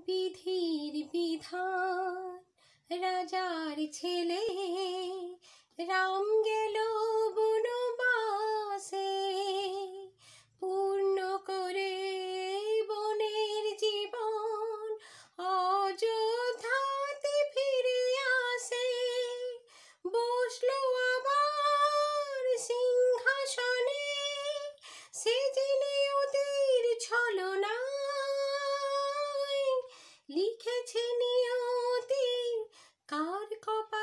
বিধির বিধান, রাজার ছেলে রাম গেল বনবাসে, পূর্ণ করে বনের জীবন অযোধ্যাতে ফিরে আসে। বসলো আবার সিংহাসনে, সেজেলে ওদের ছলনায়, লিখেছে নিয়তি কার কপালে